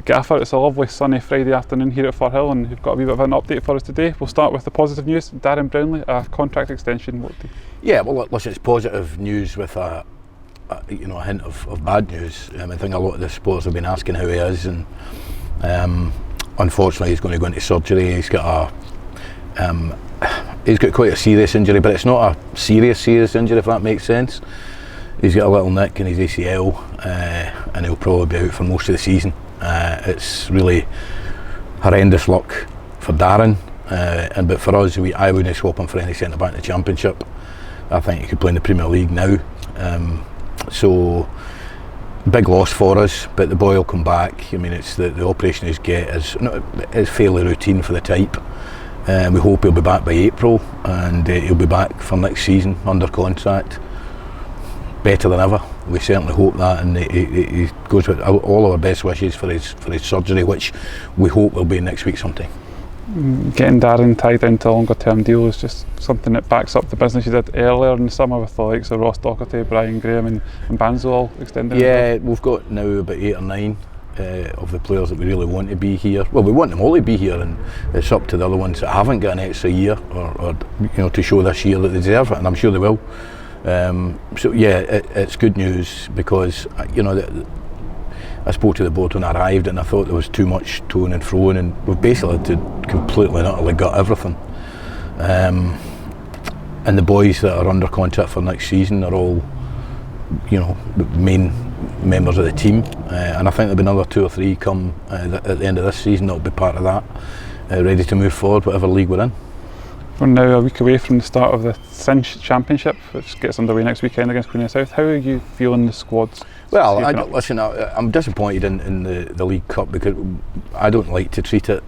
Gaffer, it's a lovely sunny Friday afternoon here at Firhill, and you've got a wee bit of an update for us today. We'll start with the positive news. Darren Brownlie, a contract extension. Yeah, well, listen, it's positive news with a hint of bad news. I think a lot of the supporters have been asking how he is, and unfortunately he's going to go into surgery. He's got quite a serious injury, but it's not a serious injury, if that makes sense. He's got a little nick in his ACL, and he'll probably be out for most of the season. It's really horrendous luck for Darren, but for us, I wouldn't swap him for any centre back in the Championship. I think he could play in the Premier League now. So big loss for us, but the boy will come back. I mean, it's the operation he's get is fairly routine for the type. We hope he'll be back by April, and he'll be back for next season under contract, better than ever. We certainly hope that, and he goes with all our best wishes for his surgery, which we hope will be next week sometime. Getting Darren tied into a longer term deal is just something that backs up the business you did earlier in the summer with the likes of Ross Docherty, Brian Graham and Banzo all extending. Yeah, we've got now about 8 or 9 of the players that we really want to be here. Well, we want them all to be here, and it's up to the other ones that haven't got an extra year or to show this year that they deserve it, and I'm sure they will. So yeah, it's good news, because I spoke to the board when I arrived, and I thought there was too much toing and froing, and we've basically had to completely and utterly gut everything. And the boys that are under contract for next season are all, the main members of the team, and I think there'll be another 2 or 3 come at the end of this season that'll be part of that, ready to move forward whatever league we're in. We're now a week away from the start of the Cinch Championship, which gets underway next weekend against Queen of the South. How are you feeling the squads? Well, I'm disappointed in the League Cup, because I don't like to treat it,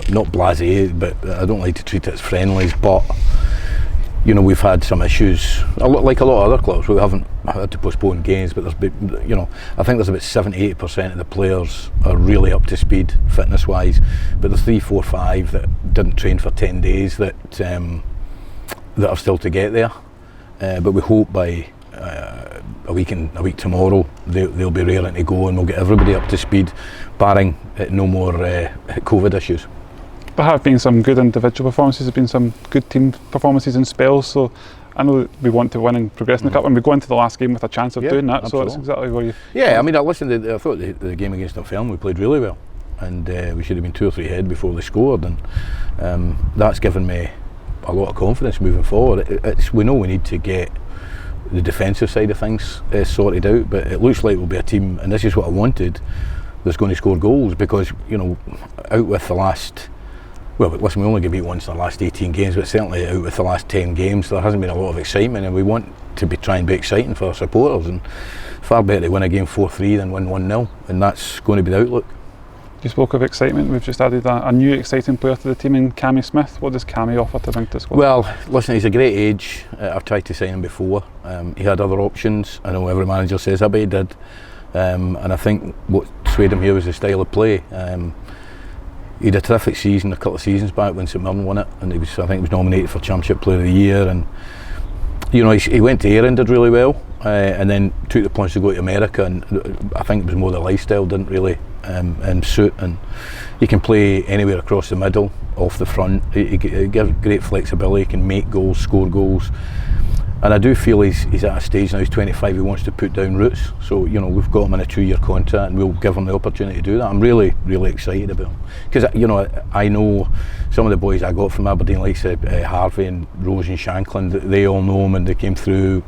not blasé, but I don't like to treat it as friendlies, but we've had some issues, like a lot of other clubs. We haven't had to postpone games, but there's been, I think there's about 70-80% of the players are really up to speed fitness wise, but there's 3, 4, 5 that didn't train for 10 days that are still to get there. But we hope by a week tomorrow they'll be raring to go, and we'll get everybody up to speed, barring no more COVID issues. There have been some good individual performances, there have been some good team performances in spells, so I know that we want to win and progress in the cup, and we go into the last game with a chance of doing that. Absolutely. So that's exactly where you... Yeah, I mean, I thought the game against Dunfermline we played really well, and we should have been 2 or 3 ahead before they scored, and that's given me a lot of confidence moving forward. We know we need to get the defensive side of things sorted out, but it looks like we'll be a team, and this is what I wanted, that's going to score goals, because out with the last... Well, listen, we only get beat once in the last 18 games, but certainly out with the last 10 games there hasn't been a lot of excitement, and we want to try and be exciting for our supporters, and far better to win a game 4-3 than win 1-0, and that's going to be the outlook. You spoke of excitement. We've just added a new exciting player to the team in Cammy Smith. What does Cammy offer to bring to the squad? Well, listen, he's a great age. I've tried to sign him before. He had other options. I know every manager says that, but he did. And I think what swayed him here was the style of play. He had a terrific season a couple of seasons back when St Mirren won it, and I think he was nominated for Championship Player of the Year, and he went to Ayr and did really well, and then took the plunge to go to America, and I think it was more the lifestyle didn't really suit, and he can play anywhere across the middle, off the front. He gives great flexibility, he can make goals, score goals, and I do feel he's at a stage now, he's 25, he wants to put down roots, so we've got him in a 2-year contract, and we'll give him the opportunity to do that. I'm really, really excited about him, because I know some of the boys I got from Aberdeen, like Harvey and Rose and Shanklin, they all know him, and they came through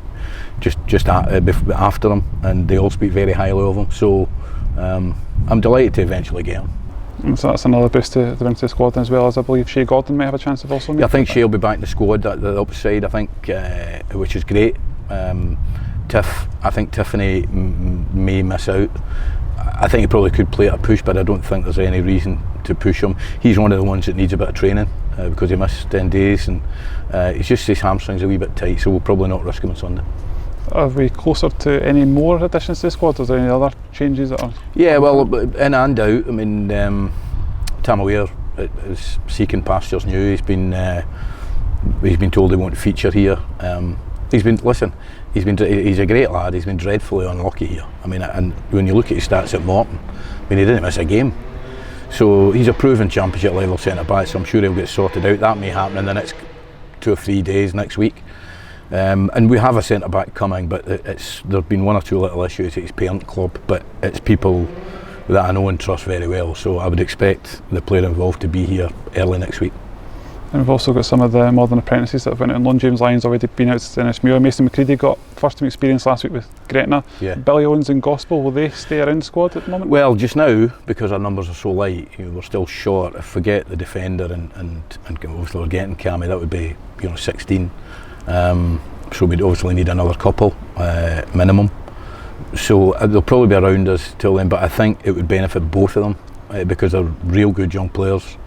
just after him, and they all speak very highly of him, so I'm delighted to eventually get him. So that's another boost to bring to the squad, as well as I believe Shea Gordon may have a chance of also. Yeah, I think Shea will be back in the squad at the upside, I think, which is great. I think Tiffany may miss out. I think he probably could play at a push, but I don't think there's any reason to push him. He's one of the ones that needs a bit of training because he missed 10 days, and it's just his hamstring's a wee bit tight, so we'll probably not risk him on Sunday. Are we closer to any more additions to the squad? Is there any other changes that are? Yeah, well, in and out. I mean, Tamaware is seeking pastures new. He's been told he won't feature here. He's a great lad. He's been dreadfully unlucky here. I mean, and when you look at his stats at Morton, I mean, he didn't miss a game. So he's a proven championship level centre back, so I'm sure he'll get sorted out. That may happen in the next 2 or 3 days next week. And we have a centre back coming, but there's been 1 or 2 little issues at his parent club, but it's people that I know and trust very well, so I would expect the player involved to be here early next week. And we've also got some of the modern apprentices that have went out on loan. James Lyon's already been out to Ennismuir. Mason McCready got first team experience last week with Gretna. Yeah. Billy Owens and Gospel, will they stay around the squad at the moment? Well, just now, because our numbers are so light, we're still short. If we get the defender and obviously we're getting Cammy, that would be 16. So we'd obviously need another couple minimum. So they'll probably be around us till then, but I think it would benefit both of them because they're real good young players.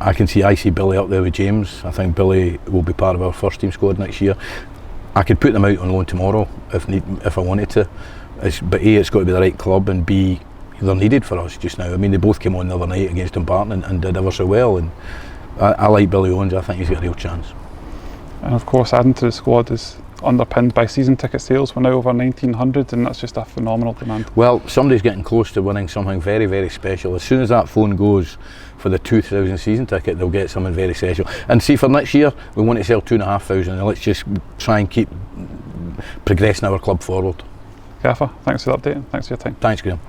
I see Billy up there with James. I think Billy will be part of our first team squad next year. I could put them out on loan tomorrow if I wanted to. But A, it's got to be the right club, and B, they're needed for us just now. I mean, they both came on the other night against Dumbarton and did ever so well. And I like Billy Owens. I think he's got a real chance. And of course, adding to the squad is underpinned by season ticket sales. We're now over 1,900, and that's just a phenomenal demand. Well, somebody's getting close to winning something very, very special. As soon as that phone goes for the 2,000 season ticket, they'll get something very special. And see, for next year, we want to sell 2,500, and let's just try and keep progressing our club forward. Gaffer, thanks for the update and thanks for your time. Thanks, Graham.